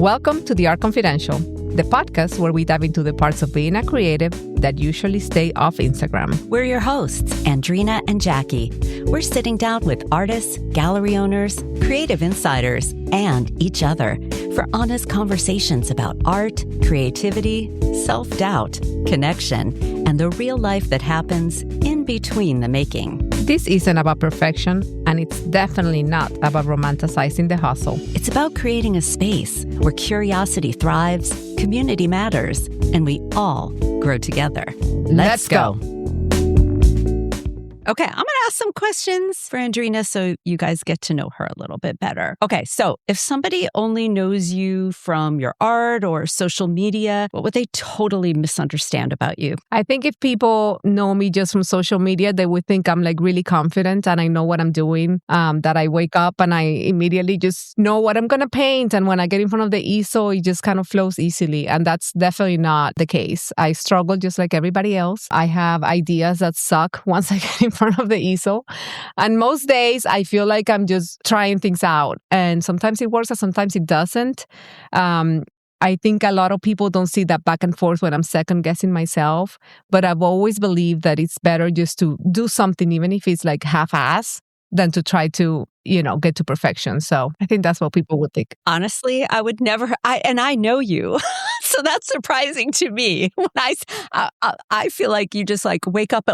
Welcome to The Art Confidential, the podcast where we dive into the parts of being a creative that usually stay off Instagram. We're your hosts, Andreina and Jacqui. We're sitting down with artists, gallery owners, creative insiders, and each other for honest conversations about art, creativity, self-doubt, connection, and the real life that happens in between the making. This isn't about perfection, and it's definitely not about romanticizing the hustle. It's about creating a space where curiosity thrives, community matters, and we all grow together. Let's go. Okay, I'm going to ask some questions for Andreina so you guys get to know her a little bit better. Okay, so if somebody only knows you from your art or social media, what would they totally misunderstand about you? I think if people know me just from social media, they would think I'm like really confident and I know what I'm doing, that I wake up and I immediately just know what I'm going to paint. And when I get in front of the easel, it just kind of flows easily. And that's definitely not the case. I struggle just like everybody else. I have ideas that suck once I get in front of the easel. And most days I feel like I'm just trying things out. And sometimes it works and sometimes it doesn't. I think a lot of people don't see that back and forth when I'm second guessing myself. But I've always believed that it's better just to do something, even if it's like half-ass, than to try to, get to perfection. So I think that's what people would think. Honestly, I would never, I know you. So that's surprising to me. When I feel like you just like wake up,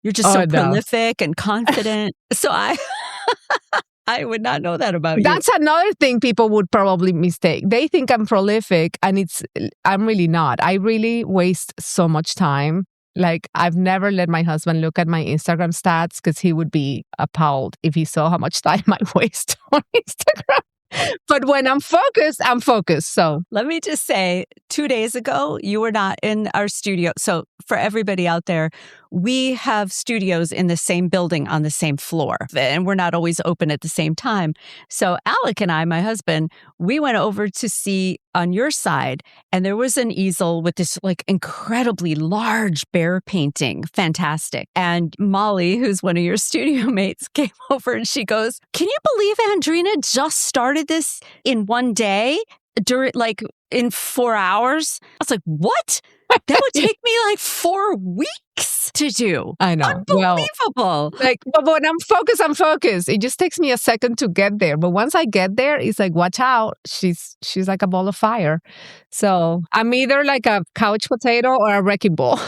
you're just so prolific and confident. So I would not know that about you. That's another thing people would probably mistake. They think I'm prolific and I'm really not. I really waste so much time. Like, I've never let my husband look at my Instagram stats because he would be appalled if he saw how much time I waste on Instagram. But when I'm focused, I'm focused. So let me just say, 2 days ago, you were not in our studio. So for everybody out there, we have studios in the same building on the same floor, and we're not always open at the same time. So Alec and I, my husband, we went over to see on your side, and there was an easel with this like incredibly large bear painting. Fantastic. And Molly, who's one of your studio mates, came over and she goes, "Can you believe Andreina just started this in one day? In 4 hours?" I was like, what? That would take me like 4 weeks to do. I know. Unbelievable. But when I'm focused. It just takes me a second to get there. But once I get there, it's like, watch out. She's like a ball of fire. So I'm either like a couch potato or a wrecking ball.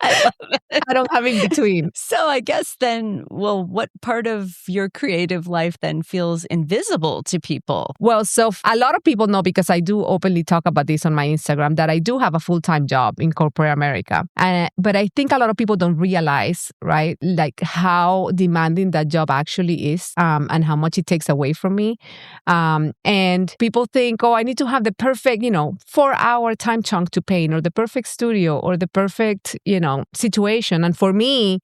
I love it. I don't have in between. So I guess then, what part of your creative life then feels invisible to people? Well, so a lot of people know, because I do openly talk about this on my Instagram, that I do have a full-time job in corporate America. But I think a lot of people don't realize, right, like how demanding that job actually is, and how much it takes away from me. And people think, I need to have the perfect, 4-hour time chunk to paint, or the perfect studio, or the perfect, situation. And for me,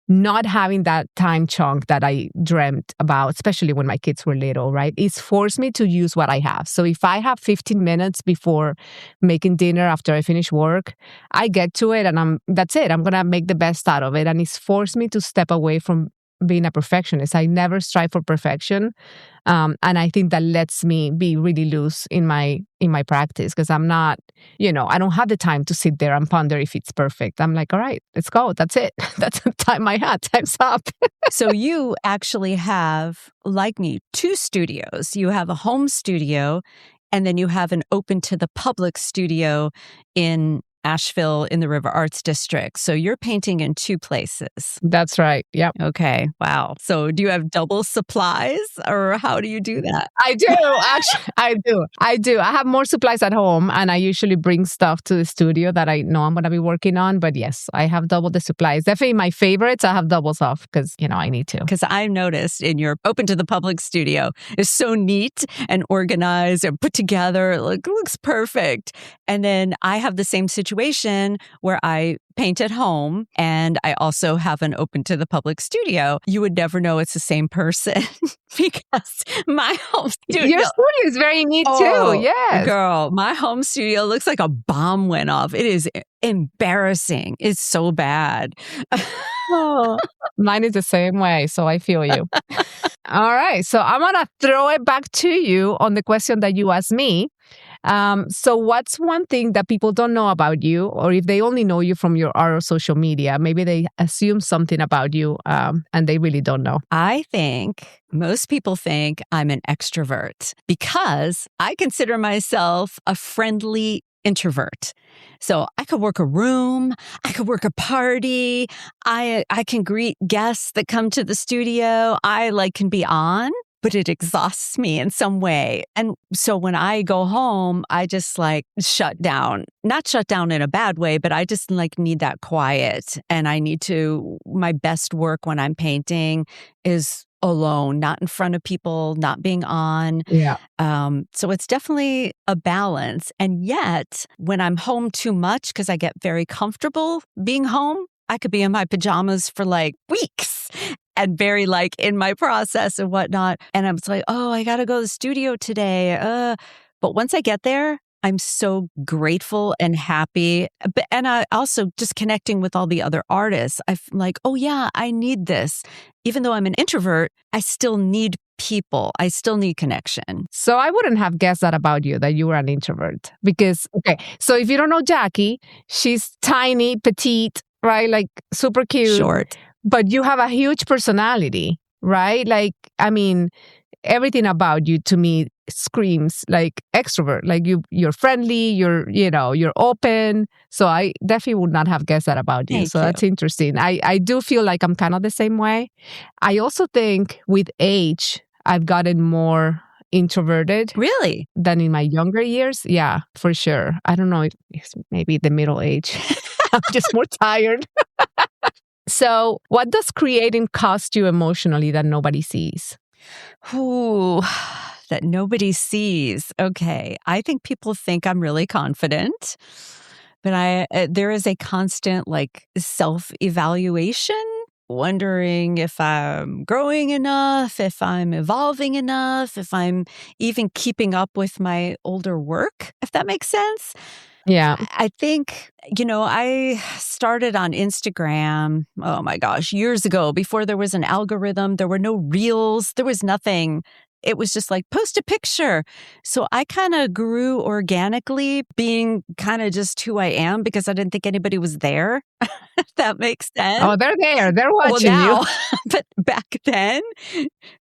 not having that time chunk that I dreamt about, especially when my kids were little, right? It's forced me to use what I have. So if I have 15 minutes before making dinner after I finish work, I get to it and that's it. I'm going to make the best out of it. And it's forced me to step away from being a perfectionist. I never strive for perfection. And I think that lets me be really loose in my practice, because I'm not, I don't have the time to sit there and ponder if it's perfect. I'm like, all right, let's go. That's it. That's the time I had. Time's up. So you actually have, like me, 2 studios. You have a home studio, and then you have an open to the public studio in Asheville in the River Arts District. So you're painting in 2 places. That's right. Yep. Okay. Wow. So do you have double supplies, or how do you do that? I do. Actually, I do. I have more supplies at home, and I usually bring stuff to the studio that I know I'm going to be working on. But yes, I have double the supplies. Definitely my favorites, I have doubles off because, I need to. Because I noticed in your open to the public studio is so neat and organized and put together. It looks perfect. And then I have the same situation where I paint at home, and I also have an open to the public studio. You would never know it's the same person because my home studio. Your studio is very neat too. Yes. Girl, my home studio looks like a bomb went off. It is embarrassing. It's so bad. Mine is the same way, so I feel you. All right. So I'm going to throw it back to you on the question that you asked me. So what's one thing that people don't know about you, or if they only know you from your art or social media, maybe they assume something about you and they really don't know? I think most people think I'm an extrovert because I consider myself a friendly introvert. So I could work a room, I could work a party, I can greet guests that come to the studio. I can be on, but it exhausts me in some way. And so when I go home, I just shut down. Not shut down in a bad way, but I just need that quiet. And my best work when I'm painting is alone, not in front of people, not being on. Yeah. So it's definitely a balance. And yet, when I'm home too much, because I get very comfortable being home, I could be in my pajamas for weeks and very in my process and whatnot. And I'm just oh, I got to go to the studio today. But once I get there, I'm so grateful and happy. And I also just connecting with all the other artists. I'm oh yeah, I need this. Even though I'm an introvert, I still need people. I still need connection. So I wouldn't have guessed that about you, that you were an introvert. Because, okay, so if you don't know Jacqui, she's tiny, petite, right? Super cute. Short. But you have a huge personality, right? Everything about you to me screams extrovert. You're friendly, you're open. So I definitely would not have guessed that about you. Thank So you. that's interesting. I do feel like I'm kind of the same way. I also think with age, I've gotten more introverted. Really? Than in my younger years. Yeah, for sure. I don't know. It's maybe the middle age. I'm just more tired. So what does creating cost you emotionally that nobody sees? Ooh, that nobody sees. Okay. I think people think I'm really confident, but there is a constant self-evaluation, wondering if I'm growing enough, if I'm evolving enough, if I'm even keeping up with my older work, if that makes sense. Yeah. I think, I started on Instagram, oh my gosh, years ago, before there was an algorithm. There were no reels. There was nothing. It was just post a picture. So I kind of grew organically, being kind of just who I am because I didn't think anybody was there. If that makes sense. Oh, they're there. They're watching now, you. But back then,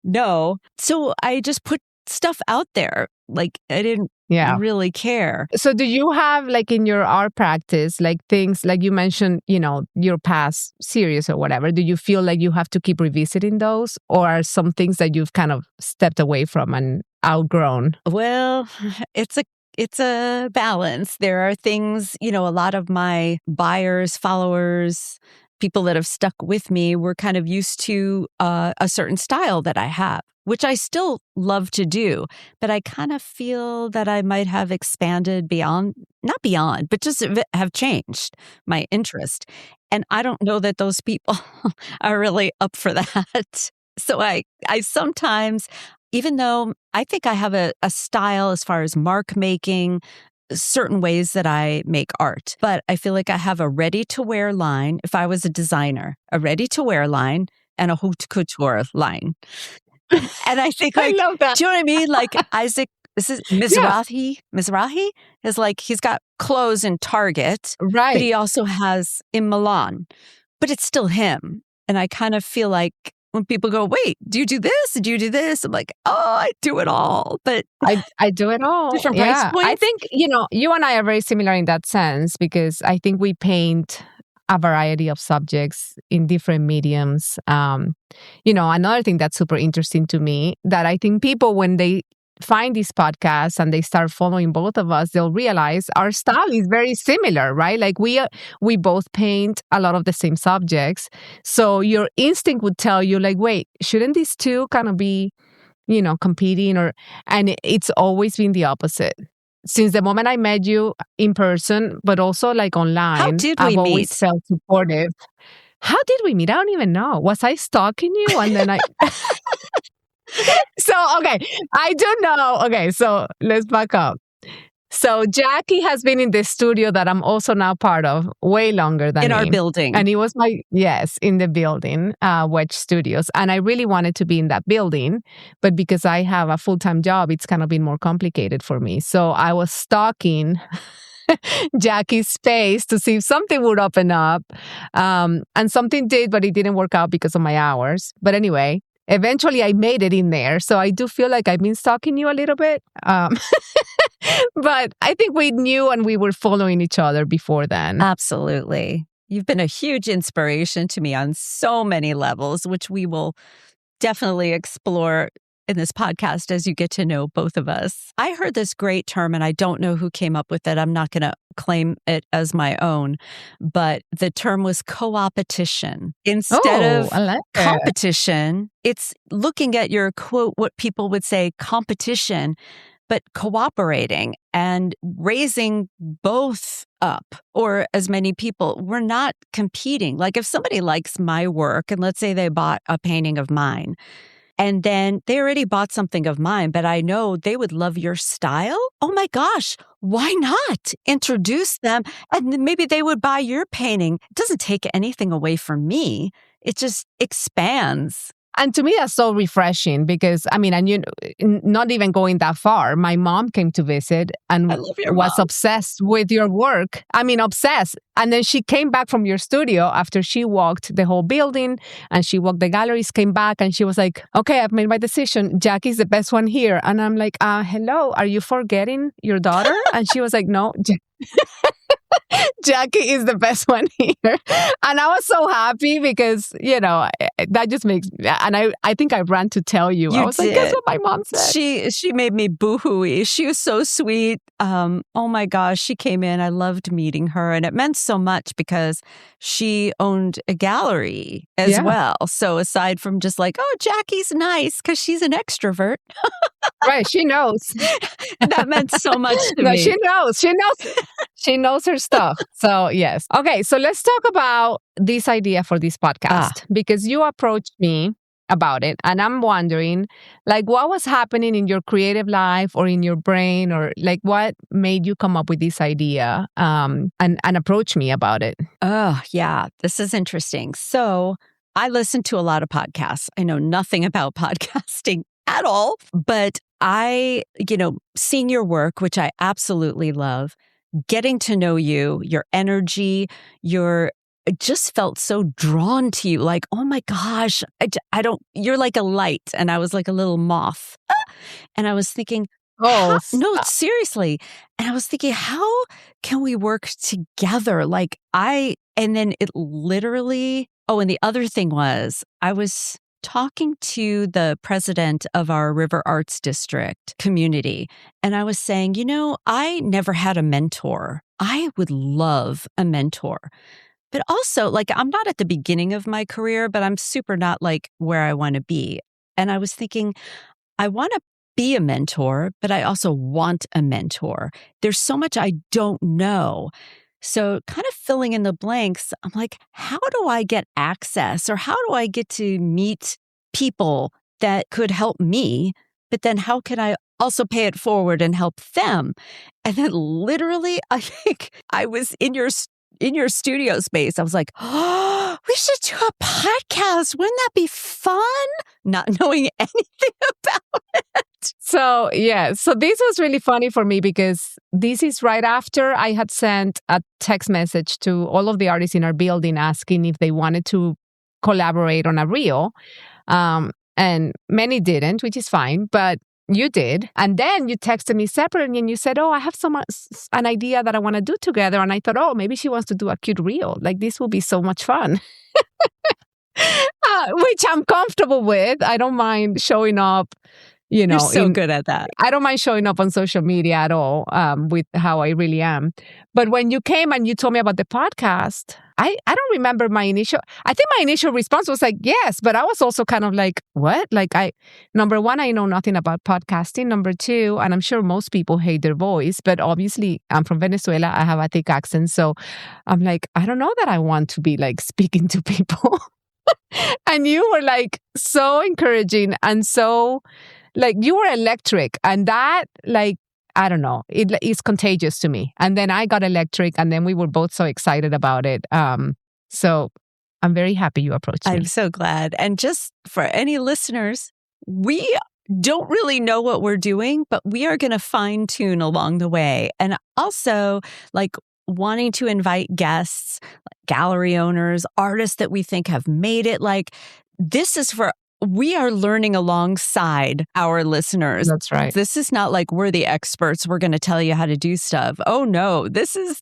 no. So I just put stuff out there. I didn't really care. So do you have in your art practice, things you mentioned, your past series or whatever, do you feel like you have to keep revisiting those, or are some things that you've kind of stepped away from and outgrown? Well, it's a balance. There are things, a lot of my buyers, followers, people that have stuck with me were kind of used to a certain style that I have, which I still love to do. But I kind of feel that I might have expanded not beyond, but just have changed my interest. And I don't know that those people are really up for that. So I sometimes, even though I think I have a style as far as mark making, certain ways that I make art, but I feel like I have a ready-to-wear line. If I was a designer, a ready-to-wear line and a haute couture line. And I think I love that. Do you know what I mean? Isaac, this is Mizrahi. Mizrahi is he's got clothes in Target, right? But he also has in Milan, but it's still him. And I kind of feel like when people go, wait, do you do this? Do you do this? I'm like, oh, I do it all. But I do it all. Different price points. I think, you and I are very similar in that sense, because I think we paint a variety of subjects in different mediums. Another thing that's super interesting to me, that I think people, when they find this podcast and they start following both of us, they'll realize our style is very similar, right? We both paint a lot of the same subjects. So your instinct would tell you wait, shouldn't these two kind of be, competing? And it's always been the opposite. Since the moment I met you in person, but also online, how did we I've meet? Always felt supportive. How did we meet? I don't even know. Was I stalking you? And then So, okay, I do know. Okay, so let's back up. So Jacqui has been in the studio that I'm also now part of way longer than in our me. building. And it was in the building, Wedge Studios. And I really wanted to be in that building. But because I have a full-time job, it's kind of been more complicated for me. So I was stalking Jacqui's space to see if something would open up. And something did, but it didn't work out because of my hours. But anyway, eventually I made it in there. So I do feel like I've been stalking you a little bit. But I think we knew and we were following each other before then. Absolutely. You've been a huge inspiration to me on so many levels, which we will definitely explore in this podcast as you get to know both of us. I heard this great term, and I don't know who came up with it. I'm not going to claim it as my own, but the term was co-opetition. Instead of competition, it's looking at your quote, what people would say, competition, but cooperating and raising both up, or as many people, we're not competing. Like if somebody likes my work, and let's say they bought a painting of mine, and then they already bought something of mine, but I know they would love your style. Oh my gosh, why not introduce them? And then maybe they would buy your painting. It doesn't take anything away from me. It just expands. And to me, that's so refreshing because, I mean, and you, not even going that far, my mom came to visit and was obsessed with your work. I mean, obsessed. And then she came back from your studio after she walked the whole building and she walked the galleries, came back and she was like, okay, I've made my decision. Jacqui's the best one here. And I'm like, hello, are you forgetting your daughter? And she was like, no, Jacqui is the best one here. And I was so happy because, you know, that just makes, and I think I ran to tell you. I was like, guess what my mom said? She made me boo-hooey. She was so sweet. Oh my gosh, she came in. I loved meeting her. And it meant so much because she owned a gallery as well. So aside from just like, oh, Jacqui's nice because she's an extrovert. Right, she knows. That meant so much to me. She knows. She knows her stuff. So, yes. Okay, so let's talk about this idea for this podcast because you approached me about it and I'm wondering, like, what was happening in your creative life or in your brain or like what made you come up with this idea and approach me about it? Oh, yeah. This is interesting. So I listen to a lot of podcasts. I know nothing about podcasting at all, but I, seeing your work, which I absolutely love, getting to know you, your energy, I just felt so drawn to you. Like, oh my gosh, you're like a light. And I was like a little moth. And I was thinking, no, seriously. And I was thinking, how can we work together? And then it literally, and the other thing was, I was talking to the president of our River Arts District community. And I was saying, I never had a mentor. I would love a mentor. But also, I'm not at the beginning of my career, but I'm super not where I want to be. And I was thinking, I want to be a mentor, but I also want a mentor. There's so much I don't know. So kind of filling in the blanks, I'm like, how do I get access or how do I get to meet people that could help me? But then how can I also pay it forward and help them? And then literally, I think I was in your studio space. I was like, oh, we should do a podcast. Wouldn't that be fun? Not knowing anything about it. So, yeah. So this was really funny for me because this is right after I had sent a text message to all of the artists in our building asking if they wanted to collaborate on a reel. And many didn't, which is fine, but you did. And then you texted me separately and you said, I have an idea that I want to do together. And I thought, maybe she wants to do a cute reel. This will be so much fun. Which I'm comfortable with. I don't mind showing up. You're so good at that. I don't mind showing up on social media at all with how I really am. But when you came and you told me about the podcast, I don't remember I think my initial response was like, yes, but I was also kind of like, what? Number one, I know nothing about podcasting. Number two, and I'm sure most people hate their voice, but obviously I'm from Venezuela. I have a thick accent. So I'm like, I don't know that I want to be speaking to people. And you were so encouraging and so you were electric. And that I don't know, it's contagious to me. And then I got electric, and then we were both so excited about it. So I'm very happy you approached me. I'm so glad. And just for any listeners, we don't really know what we're doing, but we are going to fine tune along the way. And also, like, wanting to invite guests, gallery owners, artists that we think have made it. Like, we are learning alongside our listeners. That's right. This is not like we're the experts. We're going to tell you how to do stuff. Oh no, this is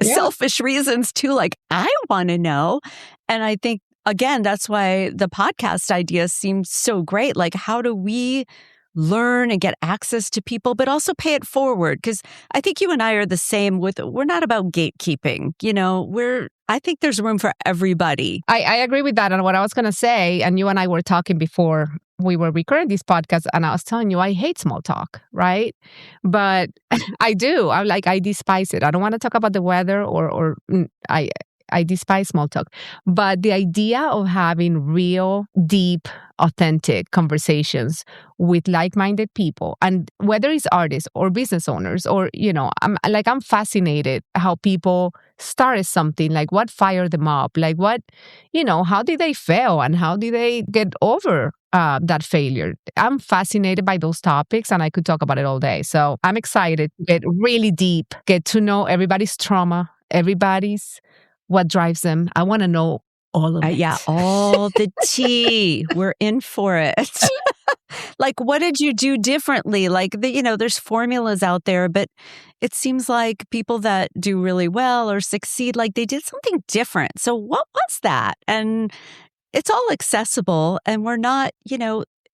selfish reasons too. Like, I want to know. And I think, again, that's why the podcast idea seems so great. Like, how do we learn and get access to people, but also pay it forward? Because I think you and I are the same we're not about gatekeeping. I think there's room for everybody. I agree with that. And what I was going to say, and you and I were talking before we were recording this podcast, and I was telling you, I hate small talk, right? But I do. I despise it. I don't want to talk about the weather or I despise small talk. But the idea of having real, deep, authentic conversations with like-minded people, and whether it's artists or business owners, or, I'm fascinated how people started something, like what fired them up, like what, how did they fail and how did they get over that failure? I'm fascinated by those topics, and I could talk about it all day. So I'm excited to get really deep, get to know everybody's trauma, what drives them. I want to know all of it. Yeah, all the tea. We're in for it. Like, what did you do differently? Like, there's formulas out there, but it seems like people that do really well or succeed, like they did something different. So what was that? And it's all accessible, and we're not,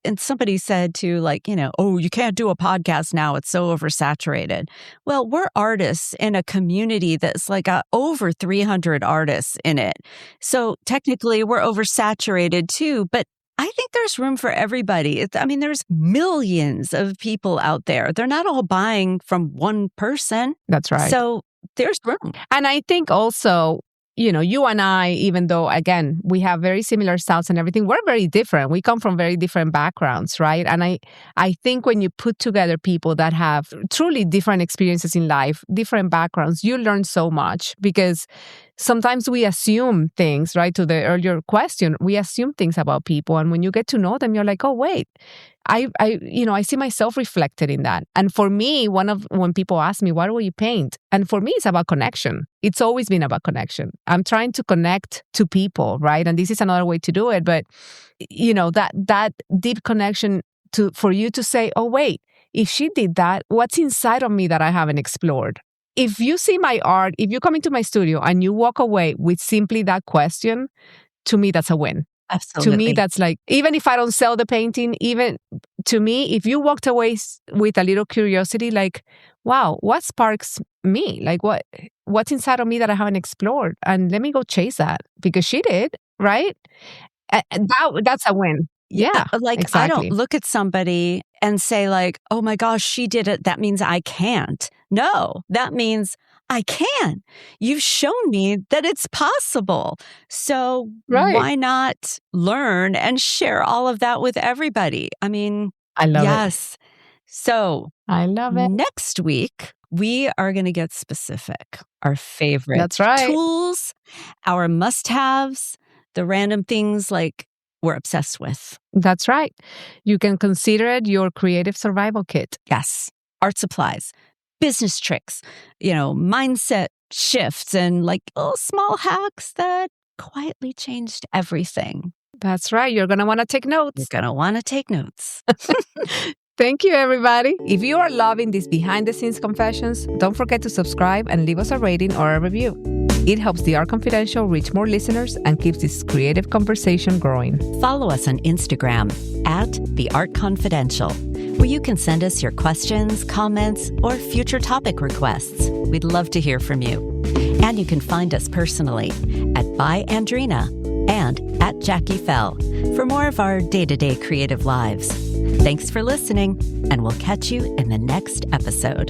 and somebody said to, like, oh, you can't do a podcast now. It's so oversaturated. Well, we're artists in a community that's like over 300 artists in it. So technically we're oversaturated too, but I think there's room for everybody. There's millions of people out there. They're not all buying from one person. That's right. So there's room. And I think also, you and I, even though, again, we have very similar styles and everything, we're very different. We come from very different backgrounds, right? And I think when you put together people that have truly different experiences in life, different backgrounds, you learn so much, because sometimes we assume things, right? To the earlier question, we assume things about people. And when you get to know them, you're like, oh, wait, I see myself reflected in that. And for me, when people ask me, why do you paint? And for me, it's about connection. It's always been about connection. I'm trying to connect to people, right? And this is another way to do it. But, that deep connection for you to say, oh, wait, if she did that, what's inside of me that I haven't explored? If you see my art, if you come into my studio and you walk away with simply that question, to me, that's a win. Absolutely. To me, that's like, even if I don't sell the painting, even to me, if you walked away with a little curiosity, like, wow, what sparks me? Like, what's inside of me that I haven't explored? And let me go chase that, because she did, right? And that's a win. Yeah, like, exactly. I don't look at somebody and say, like, oh my gosh, she did it. That means I can't. No, that means I can. You've shown me that it's possible. So why not learn and share all of that with everybody? I love it. Yes. So I love it. Next week, we are going to get specific. Our favorite tools, our must-haves, the random things like we're obsessed with. That's right. You can consider it your creative survival kit. Yes. Art supplies, business tricks, mindset shifts, and like little small hacks that quietly changed everything. That's right. You're going to want to take notes. You're going to want to take notes. Thank you, everybody. If you are loving these behind-the-scenes confessions, don't forget to subscribe and leave us a rating or a review. It helps The Art Confidential reach more listeners and keeps this creative conversation growing. Follow us on Instagram @The Art Confidential, where you can send us your questions, comments, or future topic requests. We'd love to hear from you. And you can find us personally at By Andreina and at Jacqui Fehl for more of our day-to-day creative lives. Thanks for listening, and we'll catch you in the next episode.